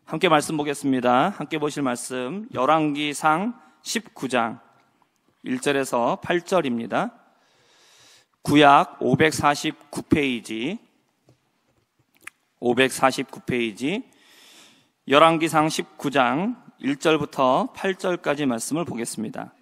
함께 말씀 보겠습니다. 함께 보실 말씀 열왕기상 19장 1절에서 8절입니다. 구약 549페이지 열왕기상 19장 1절부터 8절까지 말씀을 보겠습니다.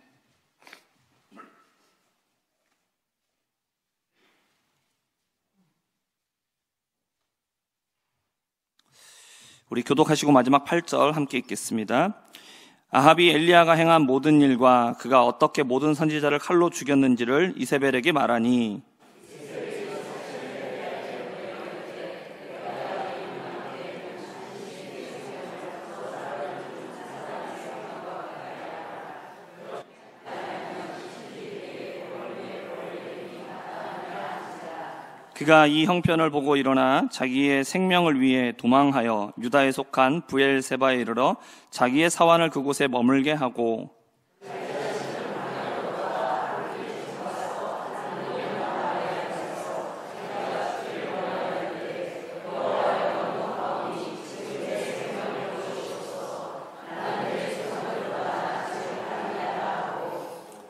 우리 교독하시고 마지막 8절 함께 읽겠습니다. 아합이 엘리야가 행한 모든 일과 그가 어떻게 모든 선지자를 칼로 죽였는지를 이세벨에게 말하니 그가 이 형편을 보고 일어나 자기의 생명을 위해 도망하여 유다에 속한 브엘세바에 이르러 자기의 사환을 그곳에 머물게 하고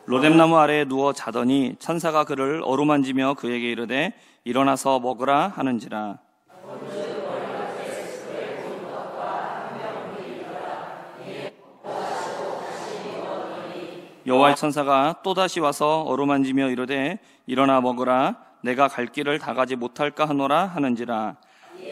로뎀나무 아래에 누워 자더니 천사가 그를 어루만지며 그에게 이르되 일어나서 먹으라 하는지라. 여호와의 천사가 또다시 와서 어루만지며 이르되 일어나 먹으라 내가 갈 길을 다 가지 못할까 하노라 하는지라.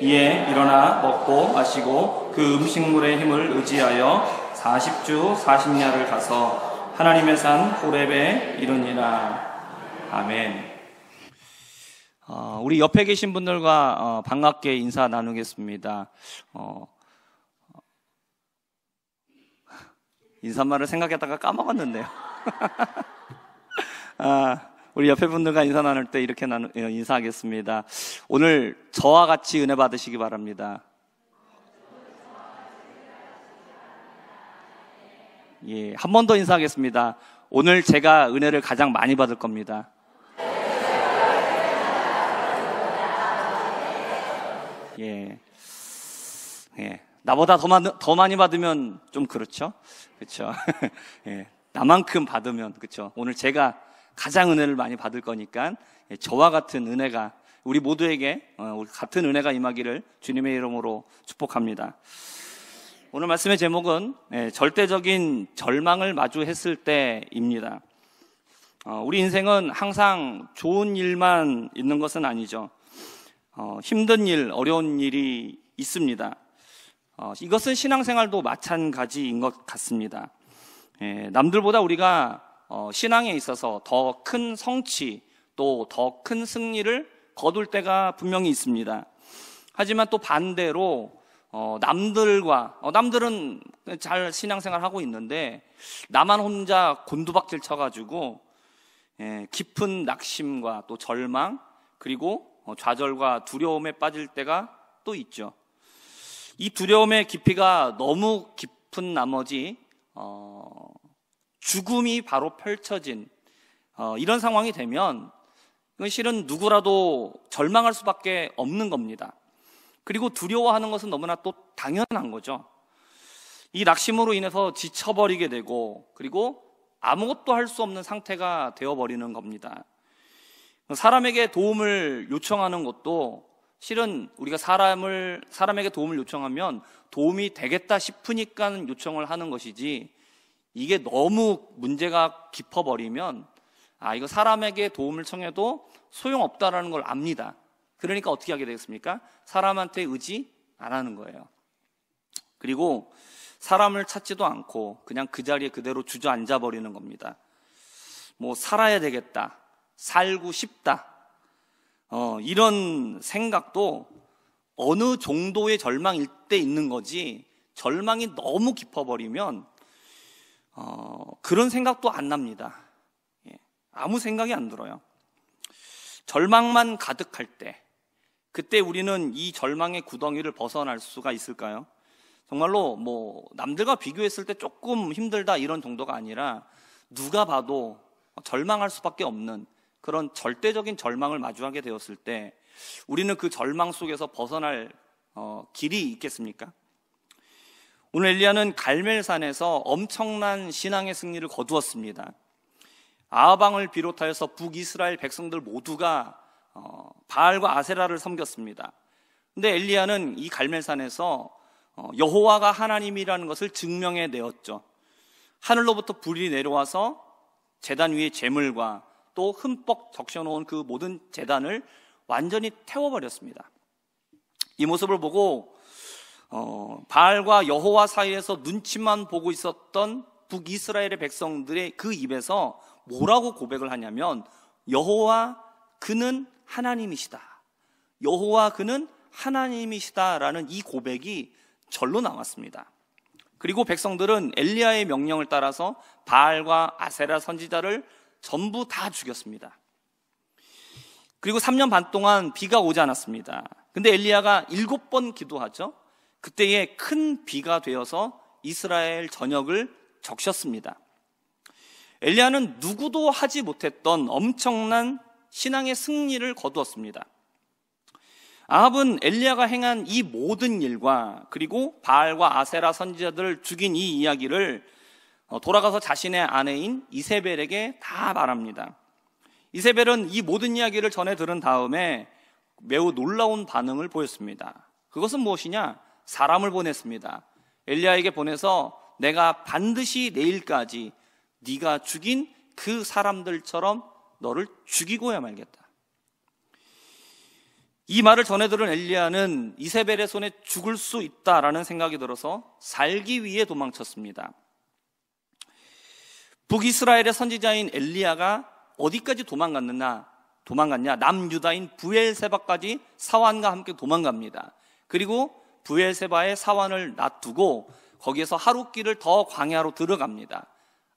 이에 일어나 먹고 마시고 그 음식물의 힘을 의지하여 40주 40야를 가서 하나님의 산 호렙에 이르니라. 아멘. 우리 옆에 계신 분들과 반갑게 인사 나누겠습니다. 인사말을 생각했다가 까먹었는데요. 우리 옆에 분들과 인사 나눌 때 이렇게 인사하겠습니다. 오늘 저와 같이 은혜 받으시기 바랍니다. 예, 한 번 더 인사하겠습니다. 오늘 제가 은혜를 가장 많이 받을 겁니다. 예, 나보다 더 많이 받으면 좀 그렇죠? 그렇죠? 예, 나만큼 받으면 그렇죠? 오늘 제가 가장 은혜를 많이 받을 거니까 저와 같은 은혜가 우리 모두에게 같은 은혜가 임하기를 주님의 이름으로 축복합니다. 오늘 말씀의 제목은 절대적인 절망을 마주했을 때입니다. 우리 인생은 항상 좋은 일만 있는 것은 아니죠. 힘든 일, 어려운 일이 있습니다. 이것은 신앙생활도 마찬가지인 것 같습니다. 남들보다 우리가 신앙에 있어서 더 큰 성취, 또 더 큰 승리를 거둘 때가 분명히 있습니다. 하지만 또 반대로 남들은 잘 신앙생활 하고 있는데 나만 혼자 곤두박질 쳐가지고 깊은 낙심과 또 절망 그리고 좌절과 두려움에 빠질 때가 또 있죠. 이 두려움의 깊이가 너무 깊은 나머지 죽음이 바로 펼쳐진 이런 상황이 되면 이건 실은 누구라도 절망할 수밖에 없는 겁니다. 그리고 두려워하는 것은 너무나 또 당연한 거죠. 이 낙심으로 인해서 지쳐버리게 되고 그리고 아무것도 할 수 없는 상태가 되어버리는 겁니다. 사람에게 도움을 요청하는 것도 실은 우리가 사람에게 도움을 요청하면 도움이 되겠다 싶으니까 요청을 하는 것이지 이게 너무 문제가 깊어버리면 이거 사람에게 도움을 청해도 소용없다라는 걸 압니다. 그러니까 어떻게 하게 되겠습니까? 사람한테 의지 안 하는 거예요. 그리고 사람을 찾지도 않고 그냥 그 자리에 그대로 주저앉아 버리는 겁니다. 살아야 되겠다. 살고 싶다. 이런 생각도 어느 정도의 절망일 때 있는 거지 절망이 너무 깊어버리면 그런 생각도 안 납니다. 아무 생각이 안 들어요. 절망만 가득할 때 그때 우리는 이 절망의 구덩이를 벗어날 수가 있을까요? 정말로 남들과 비교했을 때 조금 힘들다 이런 정도가 아니라 누가 봐도 절망할 수밖에 없는 그런 절대적인 절망을 마주하게 되었을 때 우리는 그 절망 속에서 벗어날 길이 있겠습니까? 오늘 엘리야는 갈멜산에서 엄청난 신앙의 승리를 거두었습니다. 아합왕을 비롯하여서 북이스라엘 백성들 모두가 바알과 아세라를 섬겼습니다. 근데 엘리야는 이 갈멜산에서 여호와가 하나님이라는 것을 증명해 내었죠. 하늘로부터 불이 내려와서 제단 위에 제물과 또 흠뻑 적셔놓은 그 모든 제단을 완전히 태워버렸습니다. 이 모습을 보고 바알과 여호와 사이에서 눈치만 보고 있었던 북이스라엘의 백성들의 그 입에서 뭐라고 고백을 하냐면 여호와 그는 하나님이시다, 여호와 그는 하나님이시다라는 이 고백이 절로 나왔습니다. 그리고 백성들은 엘리야의 명령을 따라서 바알과 아세라 선지자를 전부 다 죽였습니다. 그리고 3년 반 동안 비가 오지 않았습니다. 근데 엘리야가 7번 기도하죠. 그때에 큰 비가 되어서 이스라엘 전역을 적셨습니다. 엘리야는 누구도 하지 못했던 엄청난 신앙의 승리를 거두었습니다. 아합은 엘리야가 행한 이 모든 일과 그리고 바알과 아세라 선지자들을 죽인 이 이야기를 돌아가서 자신의 아내인 이세벨에게 다 말합니다. 이세벨은 이 모든 이야기를 전해 들은 다음에 매우 놀라운 반응을 보였습니다. 그것은 무엇이냐? 사람을 보냈습니다. 엘리야에게 보내서 내가 반드시 내일까지 네가 죽인 그 사람들처럼 너를 죽이고야 말겠다. 이 말을 전해 들은 엘리야는 이세벨의 손에 죽을 수 있다라는 생각이 들어서 살기 위해 도망쳤습니다. 북이스라엘의 선지자인 엘리야가 어디까지 도망갔냐? 남유다인 브엘세바까지 사환과 함께 도망갑니다. 그리고 브엘세바의 사환을 놔두고 거기에서 하룻길을 더 광야로 들어갑니다.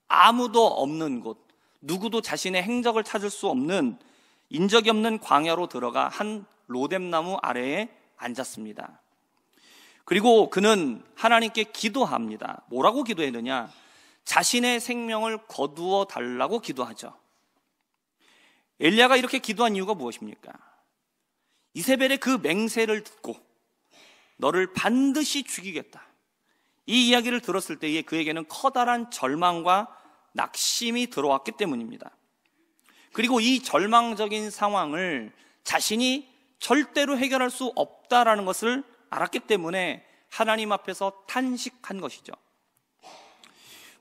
아무도 없는 곳, 누구도 자신의 행적을 찾을 수 없는 인적이 없는 광야로 들어가 한 로뎀나무 아래에 앉았습니다. 그리고 그는 하나님께 기도합니다. 뭐라고 기도했느냐? 자신의 생명을 거두어 달라고 기도하죠. 엘리야가 이렇게 기도한 이유가 무엇입니까? 이세벨의 그 맹세를 듣고 너를 반드시 죽이겠다, 이 이야기를 들었을 때에 그에게는 커다란 절망과 낙심이 들어왔기 때문입니다. 그리고 이 절망적인 상황을 자신이 절대로 해결할 수 없다라는 것을 알았기 때문에 하나님 앞에서 탄식한 것이죠.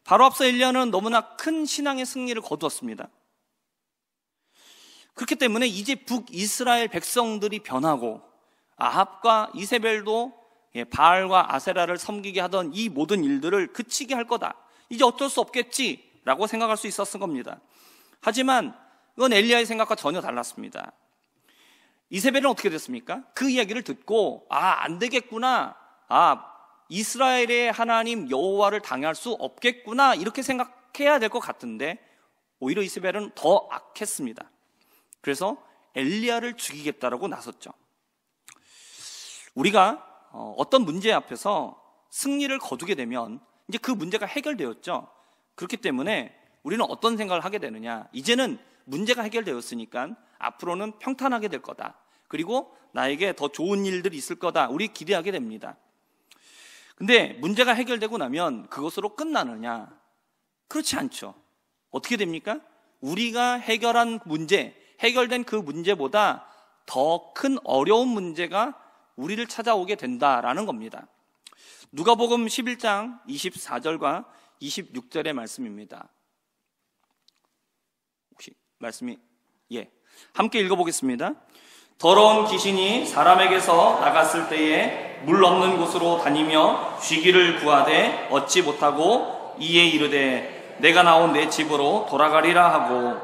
바로 앞서 엘리야는 너무나 큰 신앙의 승리를 거두었습니다. 그렇기 때문에 이제 북이스라엘 백성들이 변하고 아합과 이세벨도 바알과 아세라를 섬기게 하던 이 모든 일들을 그치게 할 거다, 이제 어쩔 수 없겠지라고 생각할 수 있었을 겁니다. 하지만 이건 엘리야의 생각과 전혀 달랐습니다. 이세벨은 어떻게 됐습니까? 그 이야기를 듣고 안 되겠구나, 이스라엘의 하나님 여호와를 당할 수 없겠구나, 이렇게 생각해야 될 것 같은데 오히려 이세벨은 더 악했습니다. 그래서 엘리야를 죽이겠다라고 나섰죠. 우리가 어떤 문제 앞에서 승리를 거두게 되면 이제 그 문제가 해결되었죠. 그렇기 때문에 우리는 어떤 생각을 하게 되느냐? 이제는 문제가 해결되었으니까 앞으로는 평탄하게 될 거다, 그리고 나에게 더 좋은 일들이 있을 거다, 우리 기대하게 됩니다. 근데 문제가 해결되고 나면 그것으로 끝나느냐? 그렇지 않죠. 어떻게 됩니까? 우리가 해결한 문제, 해결된 그 문제보다 더 큰 어려운 문제가 우리를 찾아오게 된다라는 겁니다. 누가복음 11장 24절과 26절의 말씀입니다. 혹시 말씀이 함께 읽어보겠습니다. 더러운 귀신이 사람에게서 나갔을 때에 물 없는 곳으로 다니며 쉬기를 구하되 얻지 못하고 이에 이르되 내가 나온 내 집으로 돌아가리라 하고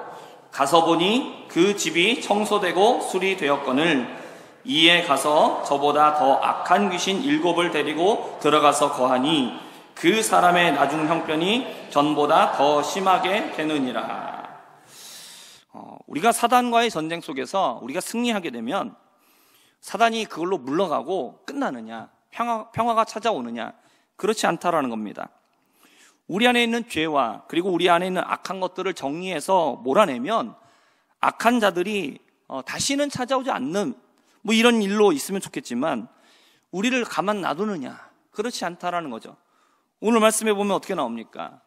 가서 보니 그 집이 청소되고 수리되었거늘 이에 가서 저보다 더 악한 귀신 7을 데리고 들어가서 거하니 그 사람의 나중 형편이 전보다 더 심하게 되느니라. 우리가 사단과의 전쟁 속에서 우리가 승리하게 되면 사단이 그걸로 물러가고 끝나느냐, 평화가 찾아오느냐? 그렇지 않다라는 겁니다. 우리 안에 있는 죄와 그리고 우리 안에 있는 악한 것들을 정리해서 몰아내면 악한 자들이 다시는 찾아오지 않는 이런 일로 있으면 좋겠지만 우리를 가만 놔두느냐? 그렇지 않다라는 거죠. 오늘 말씀해 보면 어떻게 나옵니까?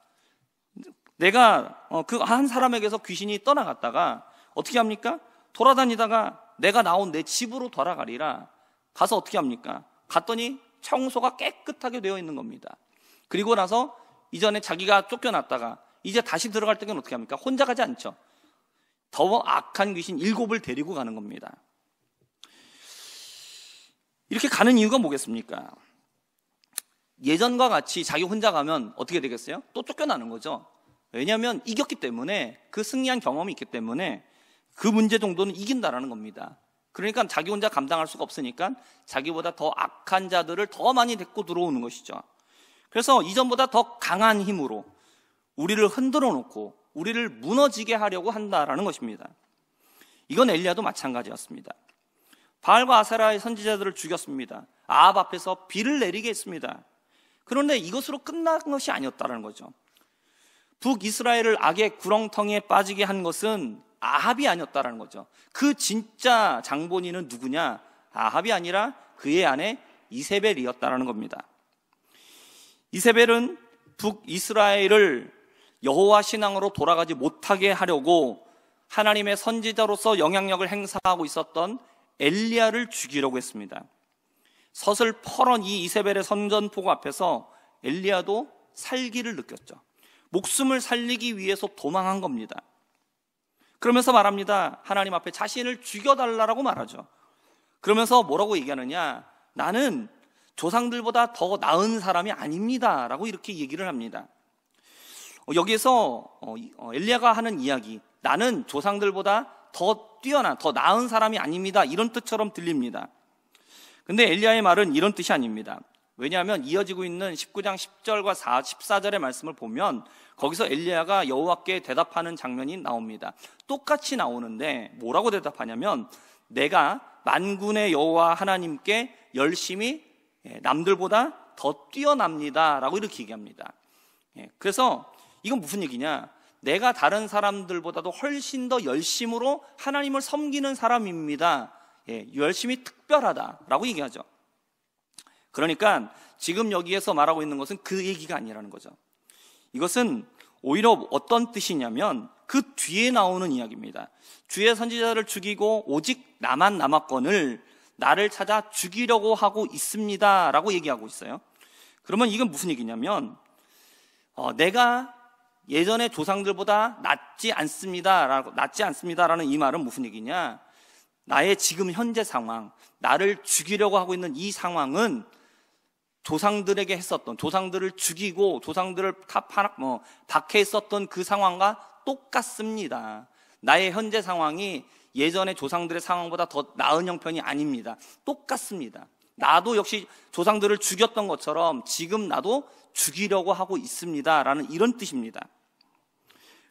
내가 그 한 사람에게서 귀신이 떠나갔다가 어떻게 합니까? 돌아다니다가 내가 나온 내 집으로 돌아가리라. 가서 어떻게 합니까? 갔더니 청소가 깨끗하게 되어 있는 겁니다. 그리고 나서 이전에 자기가 쫓겨났다가 이제 다시 들어갈 때는 어떻게 합니까? 혼자 가지 않죠. 더 악한 귀신 7을 데리고 가는 겁니다. 이렇게 가는 이유가 뭐겠습니까? 예전과 같이 자기 혼자 가면 어떻게 되겠어요? 또 쫓겨나는 거죠. 왜냐하면 이겼기 때문에, 그 승리한 경험이 있기 때문에 그 문제 정도는 이긴다라는 겁니다. 그러니까 자기 혼자 감당할 수가 없으니까 자기보다 더 악한 자들을 더 많이 데리고 들어오는 것이죠. 그래서 이전보다 더 강한 힘으로 우리를 흔들어 놓고 우리를 무너지게 하려고 한다라는 것입니다. 이건 엘리야도 마찬가지였습니다. 바알과 아세라의 선지자들을 죽였습니다. 아합 앞에서 비를 내리게 했습니다. 그런데 이것으로 끝난 것이 아니었다는 거죠. 북이스라엘을 악의 구렁텅이에 빠지게 한 것은 아합이 아니었다는 거죠. 그 진짜 장본인은 누구냐? 아합이 아니라 그의 아내 이세벨이었다는 겁니다. 이세벨은 북이스라엘을 여호와 신앙으로 돌아가지 못하게 하려고 하나님의 선지자로서 영향력을 행사하고 있었던 엘리야를 죽이려고 했습니다. 서슬퍼런 이 이세벨의 선전포고 앞에서 엘리야도 살기를 느꼈죠. 목숨을 살리기 위해서 도망한 겁니다. 그러면서 말합니다. 하나님 앞에 자신을 죽여달라고 말하죠. 그러면서 뭐라고 얘기하느냐? 나는 조상들보다 더 나은 사람이 아닙니다 라고 이렇게 얘기를 합니다. 여기에서 엘리야가 하는 이야기, 나는 조상들보다 더 뛰어난, 더 나은 사람이 아닙니다, 이런 뜻처럼 들립니다. 근데 엘리야의 말은 이런 뜻이 아닙니다. 왜냐하면 이어지고 있는 19장 10절과 14절의 말씀을 보면 거기서 엘리야가 여호와께 대답하는 장면이 나옵니다. 똑같이 나오는데 뭐라고 대답하냐면, 내가 만군의 여호와 하나님께 열심히 남들보다 더 뛰어납니다 라고 이렇게 얘기합니다. 그래서 이건 무슨 얘기냐? 내가 다른 사람들보다도 훨씬 더 열심으로 하나님을 섬기는 사람입니다. 열심히 특별하다라고 얘기하죠. 그러니까 지금 여기에서 말하고 있는 것은 그 얘기가 아니라는 거죠. 이것은 오히려 어떤 뜻이냐면 그 뒤에 나오는 이야기입니다. 주의 선지자를 죽이고 오직 나만 남았거늘 나를 찾아 죽이려고 하고 있습니다 라고 얘기하고 있어요. 그러면 이건 무슨 얘기냐면 내가 예전의 조상들보다 낫지 않습니다라는 이 말은 무슨 얘기냐? 나의 지금 현재 상황, 나를 죽이려고 하고 있는 이 상황은 조상들에게 했었던, 조상들을 죽이고 조상들을 박해했었던 그 상황과 똑같습니다. 나의 현재 상황이 예전의 조상들의 상황보다 더 나은 형편이 아닙니다. 똑같습니다. 나도 역시 조상들을 죽였던 것처럼 지금 나도 죽이려고 하고 있습니다 라는 이런 뜻입니다.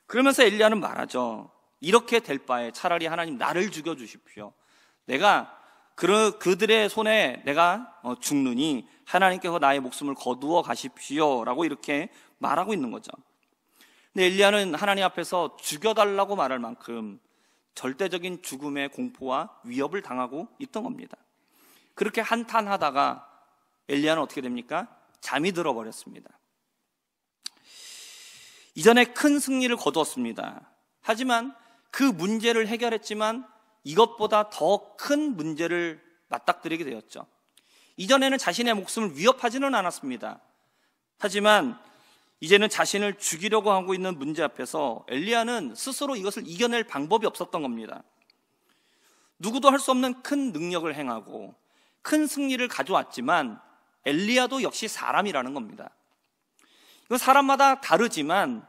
그러면서 엘리야는 말하죠. 이렇게 될 바에 차라리 하나님 나를 죽여주십시오. 내가 그들의 손에 내가 죽느니 하나님께서 나의 목숨을 거두어 가십시오 라고 이렇게 말하고 있는 거죠. 근데 엘리야는 하나님 앞에서 죽여달라고 말할 만큼 절대적인 죽음의 공포와 위협을 당하고 있던 겁니다. 그렇게 한탄하다가 엘리야는 어떻게 됩니까? 잠이 들어버렸습니다. 이전에 큰 승리를 거두었습니다. 하지만 그 문제를 해결했지만 이것보다 더 큰 문제를 맞닥뜨리게 되었죠. 이전에는 자신의 목숨을 위협하지는 않았습니다. 하지만 이제는 자신을 죽이려고 하고 있는 문제 앞에서 엘리야는 스스로 이것을 이겨낼 방법이 없었던 겁니다. 누구도 할 수 없는 큰 능력을 행하고 큰 승리를 가져왔지만 엘리야도 역시 사람이라는 겁니다. 이건 사람마다 다르지만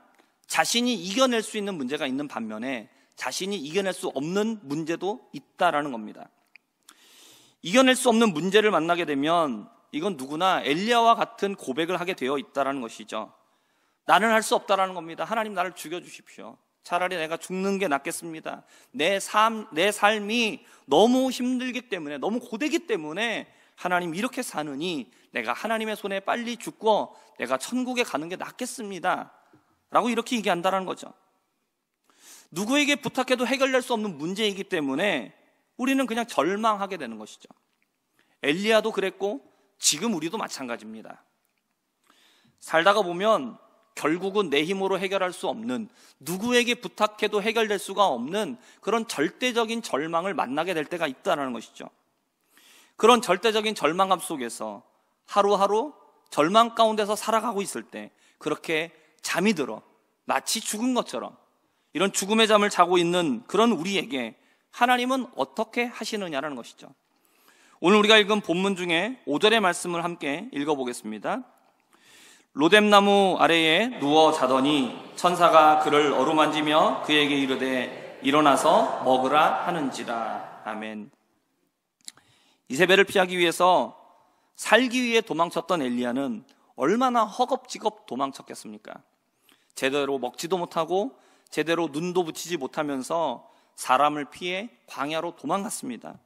자신이 이겨낼 수 있는 문제가 있는 반면에 자신이 이겨낼 수 없는 문제도 있다라는 겁니다. 이겨낼 수 없는 문제를 만나게 되면 이건 누구나 엘리야와 같은 고백을 하게 되어 있다라는 것이죠. 나는 할 수 없다라는 겁니다. 하나님 나를 죽여주십시오. 차라리 내가 죽는 게 낫겠습니다. 내 삶이 너무 힘들기 때문에, 너무 고되기 때문에 하나님 이렇게 사느니 내가 하나님의 손에 빨리 죽고 내가 천국에 가는 게 낫겠습니다 라고 이렇게 얘기한다는 거죠. 누구에게 부탁해도 해결될 수 없는 문제이기 때문에 우리는 그냥 절망하게 되는 것이죠. 엘리야도 그랬고 지금 우리도 마찬가지입니다. 살다가 보면 결국은 내 힘으로 해결할 수 없는, 누구에게 부탁해도 해결될 수가 없는 그런 절대적인 절망을 만나게 될 때가 있다는 것이죠. 그런 절대적인 절망감 속에서 하루하루 절망 가운데서 살아가고 있을 때 그렇게 잠이 들어 마치 죽은 것처럼 이런 죽음의 잠을 자고 있는 그런 우리에게 하나님은 어떻게 하시느냐라는 것이죠. 오늘 우리가 읽은 본문 중에 5절의 말씀을 함께 읽어보겠습니다. 로뎀나무 아래에 누워 자더니 천사가 그를 어루만지며 그에게 이르되 일어나서 먹으라 하는지라. 아멘. 이세벨을 피하기 위해서 살기 위해 도망쳤던 엘리야는 얼마나 허겁지겁 도망쳤겠습니까? 제대로 먹지도 못하고 제대로 눈도 붙이지 못하면서 사람을 피해 광야로 도망갔습니다.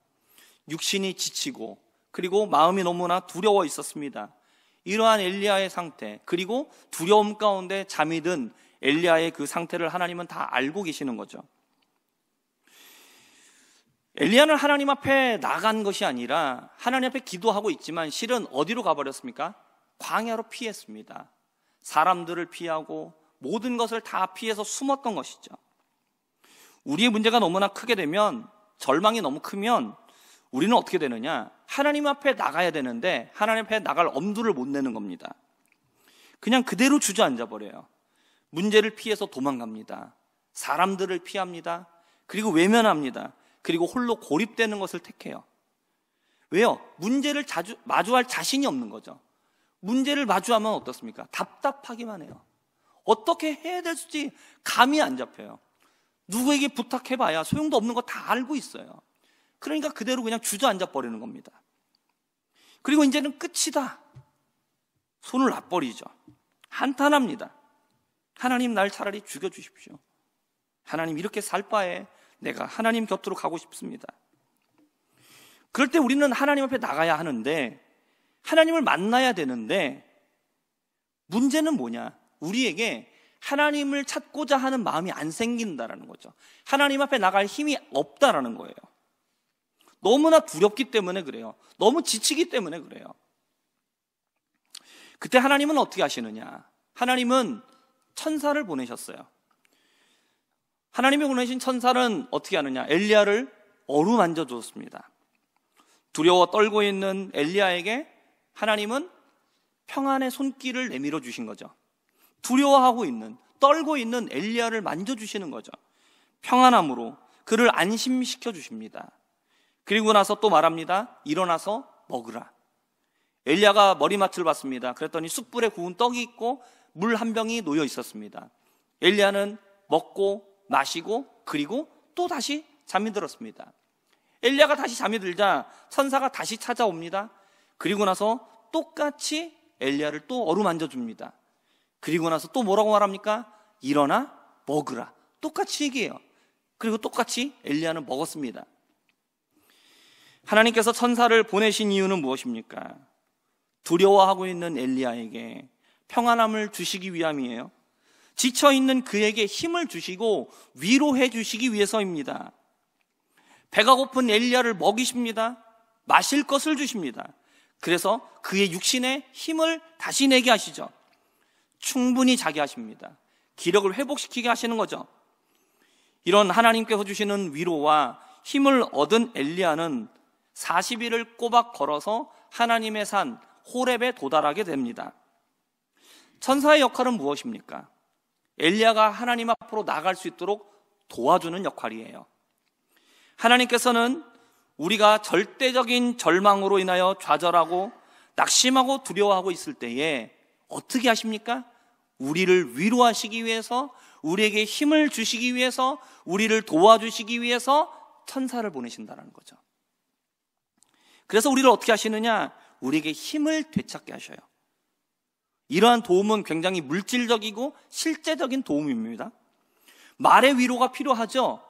육신이 지치고 그리고 마음이 너무나 두려워 있었습니다. 이러한 엘리야의 상태, 그리고 두려움 가운데 잠이 든 엘리야의 그 상태를 하나님은 다 알고 계시는 거죠. 엘리야는 하나님 앞에 나간 것이 아니라 하나님 앞에 기도하고 있지만 실은 어디로 가버렸습니까? 광야로 피했습니다. 사람들을 피하고 모든 것을 다 피해서 숨었던 것이죠. 우리의 문제가 너무나 크게 되면, 절망이 너무 크면 우리는 어떻게 되느냐? 하나님 앞에 나가야 되는데 하나님 앞에 나갈 엄두를 못 내는 겁니다. 그냥 그대로 주저앉아 버려요. 문제를 피해서 도망갑니다. 사람들을 피합니다. 그리고 외면합니다. 그리고 홀로 고립되는 것을 택해요. 왜요? 문제를 마주할 자신이 없는 거죠. 문제를 마주하면 어떻습니까? 답답하기만 해요. 어떻게 해야 될지 감이 안 잡혀요. 누구에게 부탁해봐야 소용도 없는 거 다 알고 있어요. 그러니까 그대로 그냥 주저앉아 버리는 겁니다. 그리고 이제는 끝이다. 손을 놔버리죠. 한탄합니다. 하나님, 날 차라리 죽여주십시오. 하나님, 이렇게 살 바에 내가 하나님 곁으로 가고 싶습니다. 그럴 때 우리는 하나님 앞에 나가야 하는데, 하나님을 만나야 되는데, 문제는 뭐냐? 우리에게 하나님을 찾고자 하는 마음이 안 생긴다라는 거죠. 하나님 앞에 나갈 힘이 없다라는 거예요. 너무나 두렵기 때문에 그래요. 너무 지치기 때문에 그래요. 그때 하나님은 어떻게 하시느냐? 하나님은 천사를 보내셨어요. 하나님이 보내신 천사는 어떻게 하느냐? 엘리야를 어루만져 주었습니다. 두려워 떨고 있는 엘리야에게 하나님은 평안의 손길을 내밀어 주신 거죠. 두려워하고 있는, 떨고 있는 엘리야를 만져주시는 거죠. 평안함으로 그를 안심시켜 주십니다. 그리고 나서 또 말합니다. 일어나서 먹으라. 엘리야가 머리맡을 봤습니다. 그랬더니 숯불에 구운 떡이 있고 물 한 병이 놓여 있었습니다. 엘리야는 먹고 마시고 그리고 또 다시 잠이 들었습니다. 엘리야가 다시 잠이 들자 천사가 다시 찾아옵니다. 그리고 나서 똑같이 엘리야를 또 어루만져 줍니다. 그리고 나서 또 뭐라고 말합니까? 일어나 먹으라. 똑같이 얘기해요. 그리고 똑같이 엘리야는 먹었습니다. 하나님께서 천사를 보내신 이유는 무엇입니까? 두려워하고 있는 엘리야에게 평안함을 주시기 위함이에요. 지쳐있는 그에게 힘을 주시고 위로해 주시기 위해서입니다. 배가 고픈 엘리야를 먹이십니다. 마실 것을 주십니다. 그래서 그의 육신에 힘을 다시 내게 하시죠. 충분히 자게 하십니다. 기력을 회복시키게 하시는 거죠. 이런 하나님께서 주시는 위로와 힘을 얻은 엘리야는 40일을 꼬박 걸어서 하나님의 산 호렙에 도달하게 됩니다. 천사의 역할은 무엇입니까? 엘리야가 하나님 앞으로 나갈 수 있도록 도와주는 역할이에요. 하나님께서는 우리가 절대적인 절망으로 인하여 좌절하고 낙심하고 두려워하고 있을 때에 어떻게 하십니까? 우리를 위로하시기 위해서, 우리에게 힘을 주시기 위해서, 우리를 도와주시기 위해서 천사를 보내신다는 거죠. 그래서 우리를 어떻게 하시느냐? 우리에게 힘을 되찾게 하셔요. 이러한 도움은 굉장히 물질적이고 실제적인 도움입니다. 말의 위로가 필요하죠.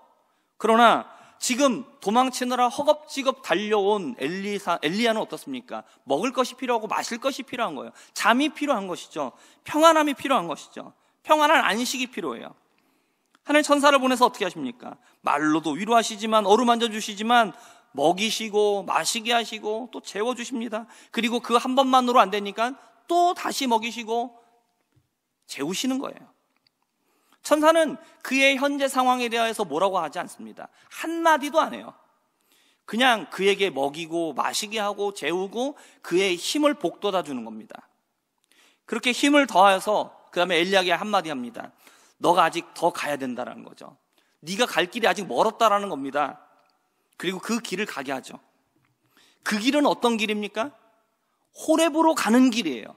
그러나 지금 도망치느라 허겁지겁 달려온 엘리야는 어떻습니까? 먹을 것이 필요하고 마실 것이 필요한 거예요. 잠이 필요한 것이죠. 평안함이 필요한 것이죠. 평안한 안식이 필요해요. 하나님 천사를 보내서 어떻게 하십니까? 말로도 위로하시지만, 어루만져 주시지만, 먹이시고 마시게 하시고 또 재워주십니다. 그리고 그 한 번만으로 안 되니까 또 다시 먹이시고 재우시는 거예요. 천사는 그의 현재 상황에 대해서 뭐라고 하지 않습니다. 한마디도 안 해요. 그냥 그에게 먹이고 마시게 하고 재우고 그의 힘을 북돋아 주는 겁니다. 그렇게 힘을 더하여서 그 다음에 엘리야에게 한마디 합니다. 너가 아직 더 가야 된다는 거죠. 네가 갈 길이 아직 멀었다라는 겁니다. 그리고 그 길을 가게 하죠. 그 길은 어떤 길입니까? 호렙으로 가는 길이에요.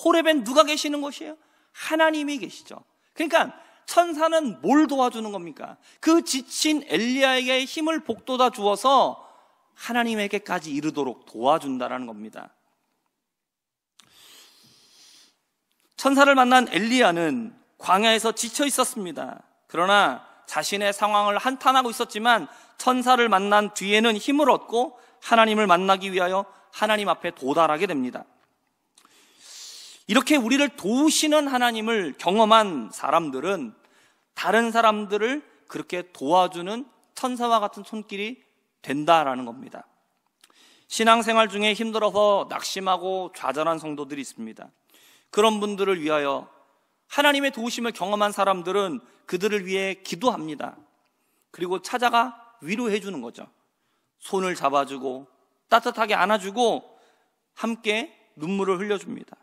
호렙엔 누가 계시는 곳이에요? 하나님이 계시죠. 그러니까 천사는 뭘 도와주는 겁니까? 그 지친 엘리야에게 힘을 북돋아 주어서 하나님에게까지 이르도록 도와준다라는 겁니다. 천사를 만난 엘리야는 광야에서 지쳐 있었습니다. 그러나 자신의 상황을 한탄하고 있었지만 천사를 만난 뒤에는 힘을 얻고 하나님을 만나기 위하여 하나님 앞에 도달하게 됩니다. 이렇게 우리를 도우시는 하나님을 경험한 사람들은 다른 사람들을 그렇게 도와주는 천사와 같은 손길이 된다라는 겁니다. 신앙생활 중에 힘들어서 낙심하고 좌절한 성도들이 있습니다. 그런 분들을 위하여 하나님의 도우심을 경험한 사람들은 그들을 위해 기도합니다. 그리고 찾아가 위로해 주는 거죠. 손을 잡아주고 따뜻하게 안아주고 함께 눈물을 흘려줍니다.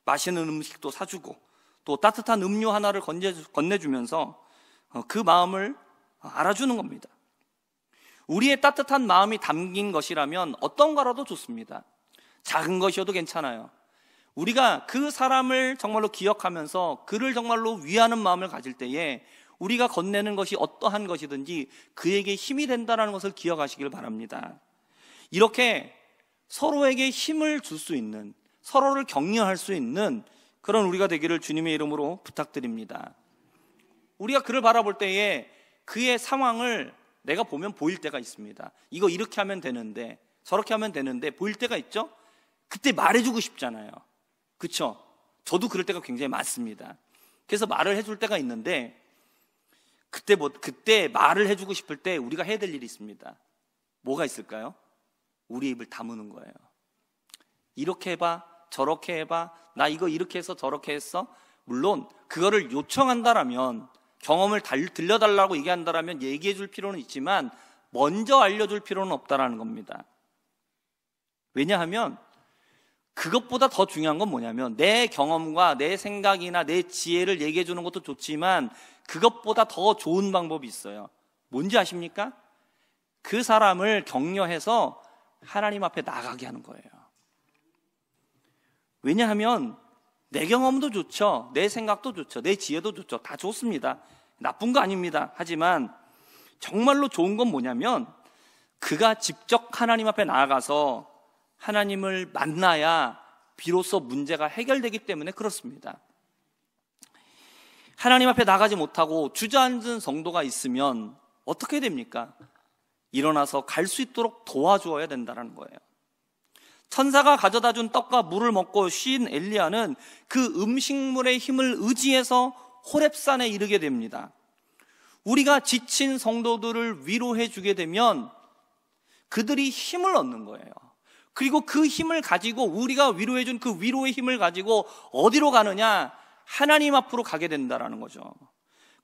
맛있는 음식도 사주고 또 따뜻한 음료 하나를 건네주면서 그 마음을 알아주는 겁니다. 우리의 따뜻한 마음이 담긴 것이라면 어떤 거라도 좋습니다. 작은 것이어도 괜찮아요. 우리가 그 사람을 정말로 기억하면서 그를 정말로 위하는 마음을 가질 때에 우리가 건네는 것이 어떠한 것이든지 그에게 힘이 된다는 것을 기억하시길 바랍니다. 이렇게 서로에게 힘을 줄 수 있는, 서로를 격려할 수 있는 그런 우리가 되기를 주님의 이름으로 부탁드립니다. 우리가 그를 바라볼 때에 그의 상황을 내가 보면 보일 때가 있습니다. 이거 이렇게 하면 되는데 저렇게 하면 되는데 보일 때가 있죠? 그때 말해주고 싶잖아요. 그렇죠? 저도 그럴 때가 굉장히 많습니다. 그래서 말을 해줄 때가 있는데 그때 말을 해주고 싶을 때 우리가 해야 될 일이 있습니다. 뭐가 있을까요? 우리 입을 다무는 거예요. 이렇게 해봐, 저렇게 해봐, 나 이거 이렇게 해서 저렇게 했어. 물론 그거를 요청한다라면, 경험을 들려달라고 얘기한다라면 얘기해 줄 필요는 있지만 먼저 알려줄 필요는 없다라는 겁니다. 왜냐하면 그것보다 더 중요한 건 뭐냐면 내 경험과 내 생각이나 내 지혜를 얘기해 주는 것도 좋지만 그것보다 더 좋은 방법이 있어요. 뭔지 아십니까? 그 사람을 격려해서 하나님 앞에 나가게 하는 거예요. 왜냐하면 내 경험도 좋죠. 내 생각도 좋죠. 내 지혜도 좋죠. 다 좋습니다. 나쁜 거 아닙니다. 하지만 정말로 좋은 건 뭐냐면 그가 직접 하나님 앞에 나아가서 하나님을 만나야 비로소 문제가 해결되기 때문에 그렇습니다. 하나님 앞에 나가지 못하고 주저앉은 성도가 있으면 어떻게 됩니까? 일어나서 갈 수 있도록 도와주어야 된다는 거예요. 천사가 가져다 준 떡과 물을 먹고 쉰 엘리야는 그 음식물의 힘을 의지해서 호렙산에 이르게 됩니다. 우리가 지친 성도들을 위로해 주게 되면 그들이 힘을 얻는 거예요. 그리고 그 힘을 가지고 우리가 위로해 준 그 위로의 힘을 가지고 어디로 가느냐? 하나님 앞으로 가게 된다는 거죠.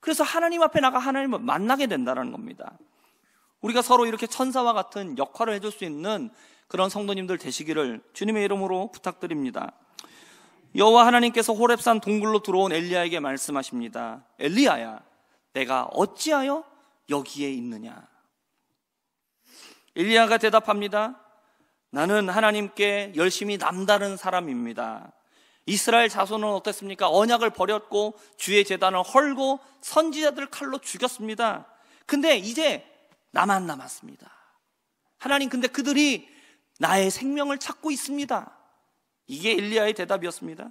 그래서 하나님 앞에 나가 하나님을 만나게 된다는 겁니다. 우리가 서로 이렇게 천사와 같은 역할을 해줄 수 있는 그런 성도님들 되시기를 주님의 이름으로 부탁드립니다. 여호와 하나님께서 호렙산 동굴로 들어온 엘리야에게 말씀하십니다. 엘리야야, 내가 어찌하여 여기에 있느냐? 엘리야가 대답합니다. 나는 하나님께 열심히 남다른 사람입니다. 이스라엘 자손은 어땠습니까? 언약을 버렸고 주의 제단을 헐고 선지자들을 칼로 죽였습니다. 근데 이제 나만 남았습니다. 하나님, 근데 그들이 나의 생명을 찾고 있습니다. 이게 엘리야의 대답이었습니다.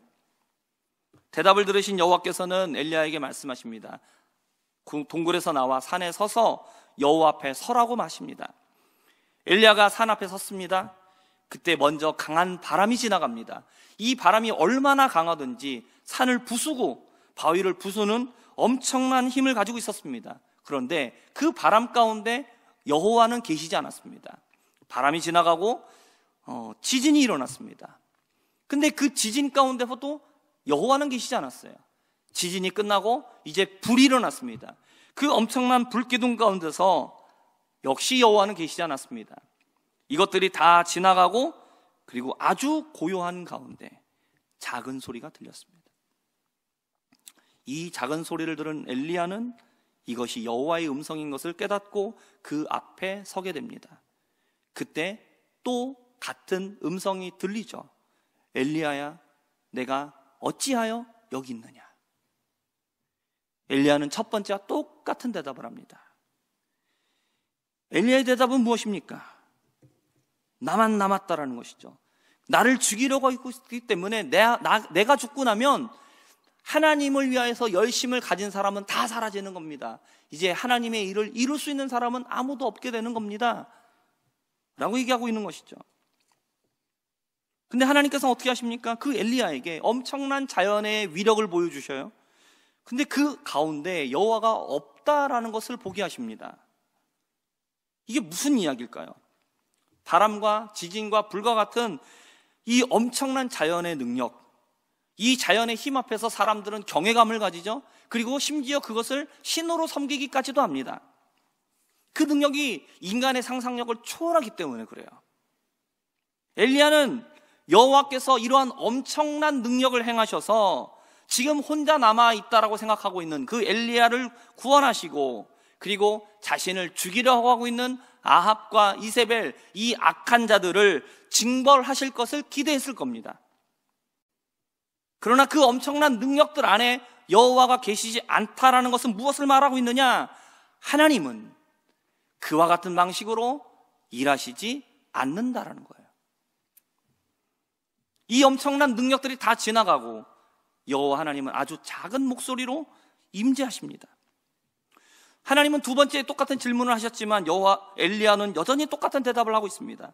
대답을 들으신 여호와께서는 엘리야에게 말씀하십니다. 동굴에서 나와 산에 서서 여호와 앞에 서라고 마십니다. 엘리야가 산 앞에 섰습니다. 그때 먼저 강한 바람이 지나갑니다. 이 바람이 얼마나 강하든지 산을 부수고 바위를 부수는 엄청난 힘을 가지고 있었습니다. 그런데 그 바람 가운데 여호와는 계시지 않았습니다. 바람이 지나가고 지진이 일어났습니다. 근데 그 지진 가운데서도 여호와는 계시지 않았어요. 지진이 끝나고 이제 불이 일어났습니다. 그 엄청난 불기둥 가운데서 역시 여호와는 계시지 않았습니다. 이것들이 다 지나가고 그리고 아주 고요한 가운데 작은 소리가 들렸습니다. 이 작은 소리를 들은 엘리야는 이것이 여호와의 음성인 것을 깨닫고 그 앞에 서게 됩니다. 그때 또 같은 음성이 들리죠. 엘리야야, 내가 어찌하여 여기 있느냐? 엘리야는 첫 번째와 똑같은 대답을 합니다. 엘리야의 대답은 무엇입니까? 나만 남았다라는 것이죠. 나를 죽이려고 하고 있기 때문에 내가 죽고 나면 하나님을 위하여서 열심을 가진 사람은 다 사라지는 겁니다. 이제 하나님의 일을 이룰 수 있는 사람은 아무도 없게 되는 겁니다 라고 얘기하고 있는 것이죠. 근데 하나님께서는 어떻게 하십니까? 그 엘리야에게 엄청난 자연의 위력을 보여주셔요. 근데 그 가운데 여호와가 없다라는 것을 보게 하십니다. 이게 무슨 이야기일까요? 바람과 지진과 불과 같은 이 엄청난 자연의 능력, 이 자연의 힘 앞에서 사람들은 경외감을 가지죠. 그리고 심지어 그것을 신으로 섬기기까지도 합니다. 그 능력이 인간의 상상력을 초월하기 때문에 그래요. 엘리야는 여호와께서 이러한 엄청난 능력을 행하셔서 지금 혼자 남아있다라고 생각하고 있는 그 엘리야를 구원하시고 그리고 자신을 죽이려고 하고 있는 아합과 이세벨, 이 악한 자들을 징벌하실 것을 기대했을 겁니다. 그러나 그 엄청난 능력들 안에 여호와가 계시지 않다라는 것은 무엇을 말하고 있느냐? 하나님은 그와 같은 방식으로 일하시지 않는다라는 거예요. 이 엄청난 능력들이 다 지나가고 여호와 하나님은 아주 작은 목소리로 임재하십니다. 하나님은 두 번째 똑같은 질문을 하셨지만 엘리야는 여전히 똑같은 대답을 하고 있습니다.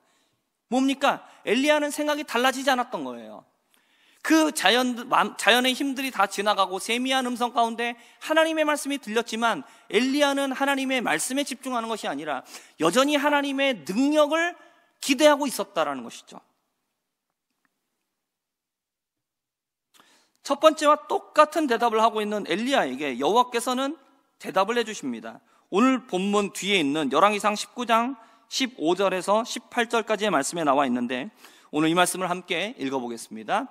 뭡니까? 엘리야는 생각이 달라지지 않았던 거예요. 그 자연의 힘들이 다 지나가고 세미한 음성 가운데 하나님의 말씀이 들렸지만 엘리야는 하나님의 말씀에 집중하는 것이 아니라 여전히 하나님의 능력을 기대하고 있었다라는 것이죠. 첫 번째와 똑같은 대답을 하고 있는 엘리야에게 여호와께서는 대답을 해주십니다. 오늘 본문 뒤에 있는 열왕기상 19장 15절에서 18절까지의 말씀에 나와 있는데 오늘 이 말씀을 함께 읽어보겠습니다.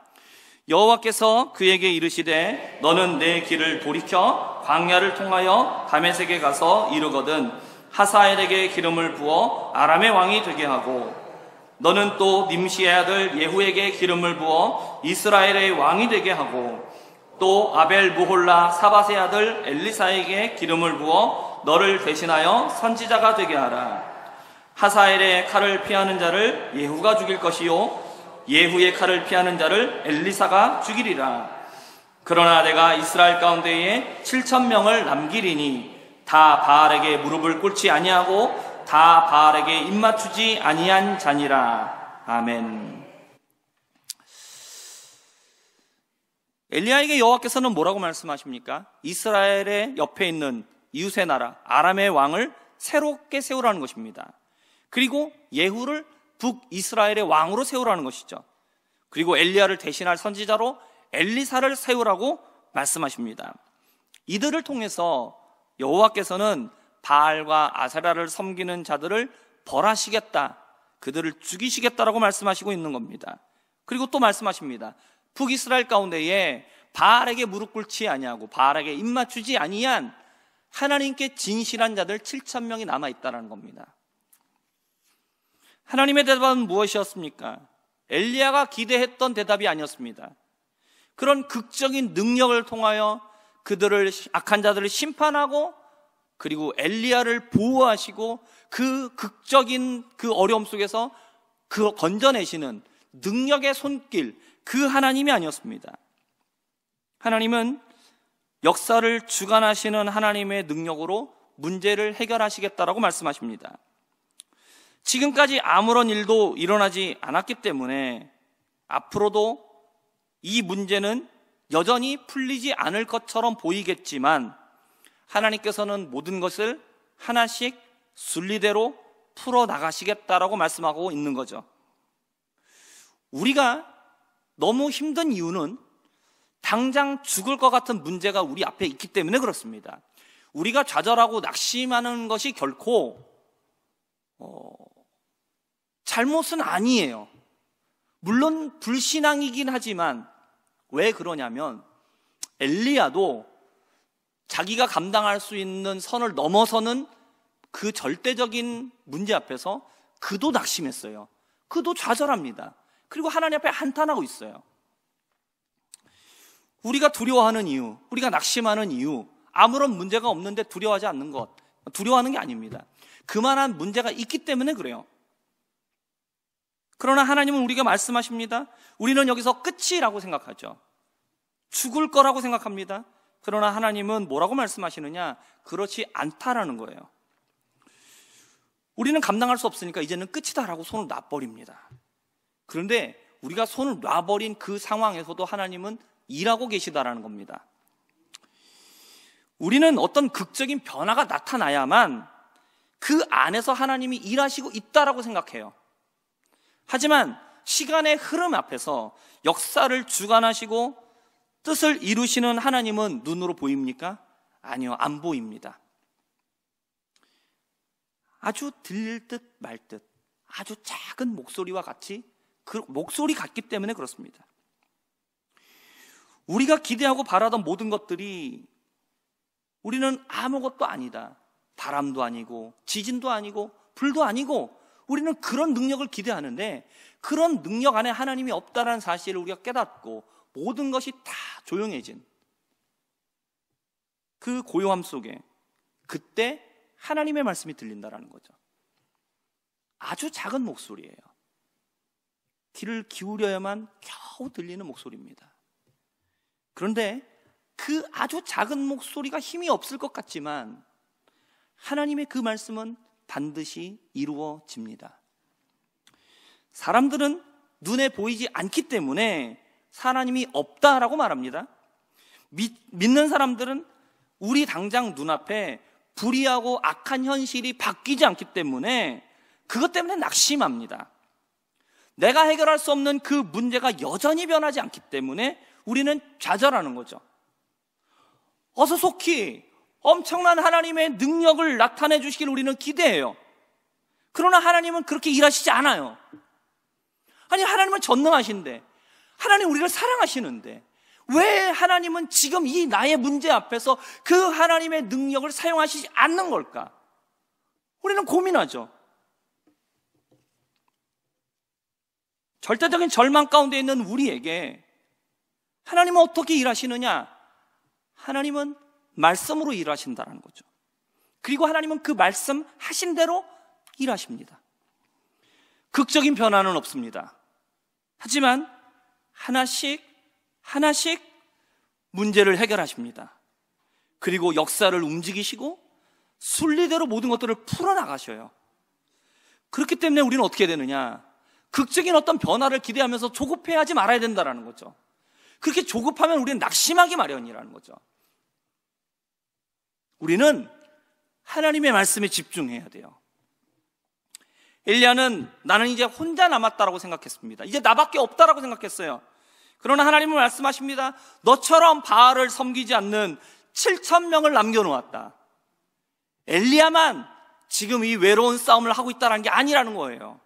여호와께서 그에게 이르시되 너는 내 길을 돌이켜 광야를 통하여 다메섹에 가서 이르거든 하사엘에게 기름을 부어 아람의 왕이 되게 하고 너는 또 님시의 아들 예후에게 기름을 부어 이스라엘의 왕이 되게 하고 또 아벨 무홀라 사밧의 아들 엘리사에게 기름을 부어 너를 대신하여 선지자가 되게 하라. 하사엘의 칼을 피하는 자를 예후가 죽일 것이요 예후의 칼을 피하는 자를 엘리사가 죽이리라. 그러나 내가 이스라엘 가운데에 7,000명을 남기리니 다 바알에게 무릎을 꿇지 아니하고 다 바알에게 입맞추지 아니한 자니라. 아멘. 엘리야에게 여호와께서는 뭐라고 말씀하십니까? 이스라엘의 옆에 있는 이웃의 나라 아람의 왕을 새롭게 세우라는 것입니다. 그리고 예후를 북이스라엘의 왕으로 세우라는 것이죠. 그리고 엘리야를 대신할 선지자로 엘리사를 세우라고 말씀하십니다. 이들을 통해서 여호와께서는 바알과 아세라를 섬기는 자들을 벌하시겠다, 그들을 죽이시겠다라고 말씀하시고 있는 겁니다. 그리고 또 말씀하십니다. 북이스라엘 가운데에 바알에게 무릎 꿇지 아니하고 바알에게 입맞추지 아니한 하나님께 진실한 자들 7,000명이 남아있다는 겁니다. 하나님의 대답은 무엇이었습니까? 엘리야가 기대했던 대답이 아니었습니다. 그런 극적인 능력을 통하여 그들을 악한 자들을 심판하고 그리고 엘리야를 보호하시고 그 극적인 그 어려움 속에서 그 건져내시는 능력의 손길, 그 하나님이 아니었습니다. 하나님은 역사를 주관하시는 하나님의 능력으로 문제를 해결하시겠다라고 말씀하십니다. 지금까지 아무런 일도 일어나지 않았기 때문에 앞으로도 이 문제는 여전히 풀리지 않을 것처럼 보이겠지만 하나님께서는 모든 것을 하나씩 순리대로 풀어나가시겠다라고 말씀하고 있는 거죠. 우리가 너무 힘든 이유는 당장 죽을 것 같은 문제가 우리 앞에 있기 때문에 그렇습니다. 우리가 좌절하고 낙심하는 것이 결코 잘못은 아니에요. 물론 불신앙이긴 하지만 왜 그러냐면 엘리야도 자기가 감당할 수 있는 선을 넘어서는 그 절대적인 문제 앞에서 그도 낙심했어요. 그도 좌절합니다. 그리고 하나님 앞에 한탄하고 있어요. 우리가 두려워하는 이유, 우리가 낙심하는 이유, 아무런 문제가 없는데 두려워하지 않는 것, 두려워하는 게 아닙니다. 그만한 문제가 있기 때문에 그래요. 그러나 하나님은 우리가 말씀하십니다. 우리는 여기서 끝이라고 생각하죠. 죽을 거라고 생각합니다. 그러나 하나님은 뭐라고 말씀하시느냐? 그렇지 않다라는 거예요. 우리는 감당할 수 없으니까 이제는 끝이다라고 손을 놔버립니다. 그런데 우리가 손을 놔버린 그 상황에서도 하나님은 일하고 계시다라는 겁니다. 우리는 어떤 극적인 변화가 나타나야만 그 안에서 하나님이 일하시고 있다라고 생각해요. 하지만 시간의 흐름 앞에서 역사를 주관하시고 뜻을 이루시는 하나님은 눈으로 보입니까? 아니요, 안 보입니다. 아주 들릴 듯 말 듯, 아주 작은 목소리와 같이, 그 목소리 같기 때문에 그렇습니다. 우리가 기대하고 바라던 모든 것들이 우리는 아무것도 아니다. 바람도 아니고 지진도 아니고 불도 아니고 우리는 그런 능력을 기대하는데 그런 능력 안에 하나님이 없다는 사실을 우리가 깨닫고 모든 것이 다 조용해진 그 고요함 속에 그때 하나님의 말씀이 들린다는 거죠. 아주 작은 목소리예요. 귀를 기울여야만 겨우 들리는 목소리입니다. 그런데 그 아주 작은 목소리가 힘이 없을 것 같지만 하나님의 그 말씀은 반드시 이루어집니다. 사람들은 눈에 보이지 않기 때문에 하나님이 없다라고 말합니다. 믿는 사람들은 우리 당장 눈앞에 불의하고 악한 현실이 바뀌지 않기 때문에 그것 때문에 낙심합니다. 내가 해결할 수 없는 그 문제가 여전히 변하지 않기 때문에 우리는 좌절하는 거죠. 어서 속히 엄청난 하나님의 능력을 나타내 주시길 우리는 기대해요. 그러나 하나님은 그렇게 일하시지 않아요. 아니, 하나님은 전능하신데, 하나님 우리를 사랑하시는데 왜 하나님은 지금 이 나의 문제 앞에서 그 하나님의 능력을 사용하시지 않는 걸까? 우리는 고민하죠. 절대적인 절망 가운데 있는 우리에게 하나님은 어떻게 일하시느냐? 하나님은 말씀으로 일하신다는 거죠. 그리고 하나님은 그 말씀 하신 대로 일하십니다. 극적인 변화는 없습니다. 하지만 하나씩 문제를 해결하십니다. 그리고 역사를 움직이시고 순리대로 모든 것들을 풀어나가셔요. 그렇기 때문에 우리는 어떻게 되느냐? 극적인 어떤 변화를 기대하면서 조급해하지 말아야 된다는 거죠. 그렇게 조급하면 우리는 낙심하기 마련이라는 거죠. 우리는 하나님의 말씀에 집중해야 돼요. 엘리야는 나는 이제 혼자 남았다라고 생각했습니다. 이제 나밖에 없다라고 생각했어요. 그러나 하나님은 말씀하십니다. 너처럼 바알을 섬기지 않는 7,000명을 남겨놓았다. 엘리야만 지금 이 외로운 싸움을 하고 있다는 게 아니라는 거예요.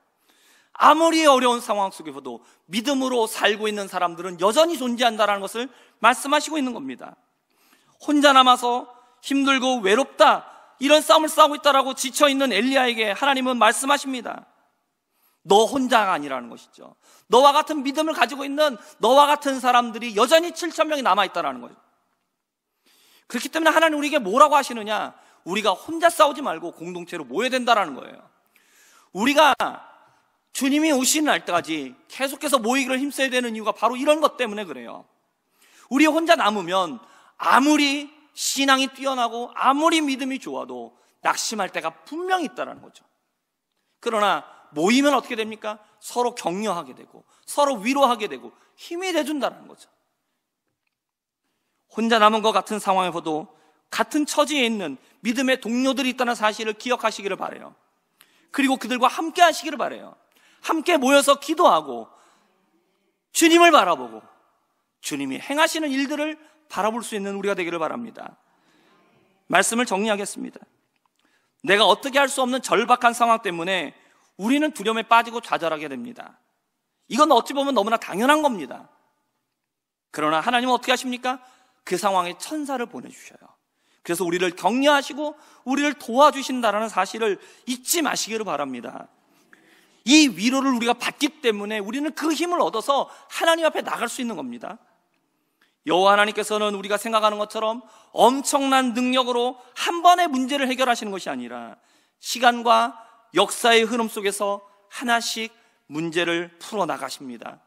아무리 어려운 상황 속에서도 믿음으로 살고 있는 사람들은 여전히 존재한다는 것을 말씀하시고 있는 겁니다. 혼자 남아서 힘들고 외롭다, 이런 싸움을 싸우고 있다라고 지쳐있는 엘리야에게 하나님은 말씀하십니다. 너 혼자가 아니라는 것이죠. 너와 같은 믿음을 가지고 있는 너와 같은 사람들이 여전히 7,000명이 남아있다는 거죠. 그렇기 때문에 하나님 우리에게 뭐라고 하시느냐? 우리가 혼자 싸우지 말고 공동체로 모여야 된다는 거예요. 우리가 주님이 오시는 날까지 계속해서 모이기를 힘써야 되는 이유가 바로 이런 것 때문에 그래요. 우리 혼자 남으면 아무리 신앙이 뛰어나고 아무리 믿음이 좋아도 낙심할 때가 분명히 있다는 거죠. 그러나 모이면 어떻게 됩니까? 서로 격려하게 되고 서로 위로하게 되고 힘이 돼준다는 거죠. 혼자 남은 것 같은 상황에서도 같은 처지에 있는 믿음의 동료들이 있다는 사실을 기억하시기를 바라요. 그리고 그들과 함께 하시기를 바라요. 함께 모여서 기도하고 주님을 바라보고 주님이 행하시는 일들을 바라볼 수 있는 우리가 되기를 바랍니다. 말씀을 정리하겠습니다. 내가 어떻게 할 수 없는 절박한 상황 때문에 우리는 두려움에 빠지고 좌절하게 됩니다. 이건 어찌 보면 너무나 당연한 겁니다. 그러나 하나님은 어떻게 하십니까? 그 상황에 천사를 보내주셔요. 그래서 우리를 격려하시고 우리를 도와주신다는 사실을 잊지 마시기를 바랍니다. 이 위로를 우리가 받기 때문에 우리는 그 힘을 얻어서 하나님 앞에 나갈 수 있는 겁니다. 여호와 하나님께서는 우리가 생각하는 것처럼 엄청난 능력으로 한 번의 문제를 해결하시는 것이 아니라 시간과 역사의 흐름 속에서 하나씩 문제를 풀어나가십니다.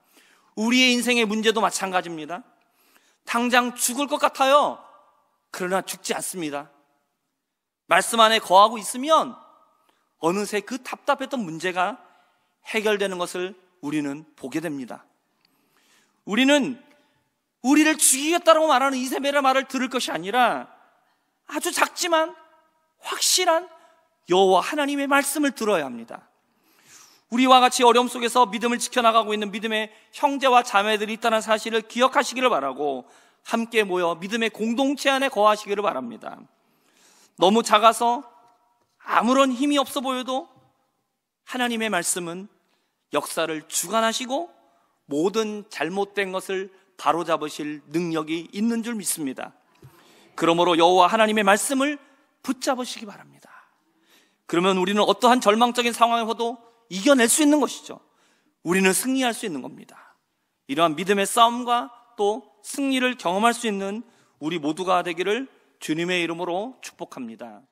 우리의 인생의 문제도 마찬가지입니다. 당장 죽을 것 같아요. 그러나 죽지 않습니다. 말씀 안에 거하고 있으면 어느새 그 답답했던 문제가 해결되는 것을 우리는 보게 됩니다. 우리는 우리를 죽이겠다라고 말하는 이세벨의 말을 들을 것이 아니라 아주 작지만 확실한 여호와 하나님의 말씀을 들어야 합니다. 우리와 같이 어려움 속에서 믿음을 지켜나가고 있는 믿음의 형제와 자매들이 있다는 사실을 기억하시기를 바라고 함께 모여 믿음의 공동체 안에 거하시기를 바랍니다. 너무 작아서 아무런 힘이 없어 보여도 하나님의 말씀은 역사를 주관하시고 모든 잘못된 것을 바로잡으실 능력이 있는 줄 믿습니다. 그러므로 여호와 하나님의 말씀을 붙잡으시기 바랍니다. 그러면 우리는 어떠한 절망적인 상황에서도 이겨낼 수 있는 것이죠. 우리는 승리할 수 있는 겁니다. 이러한 믿음의 싸움과 또 승리를 경험할 수 있는 우리 모두가 되기를 주님의 이름으로 축복합니다.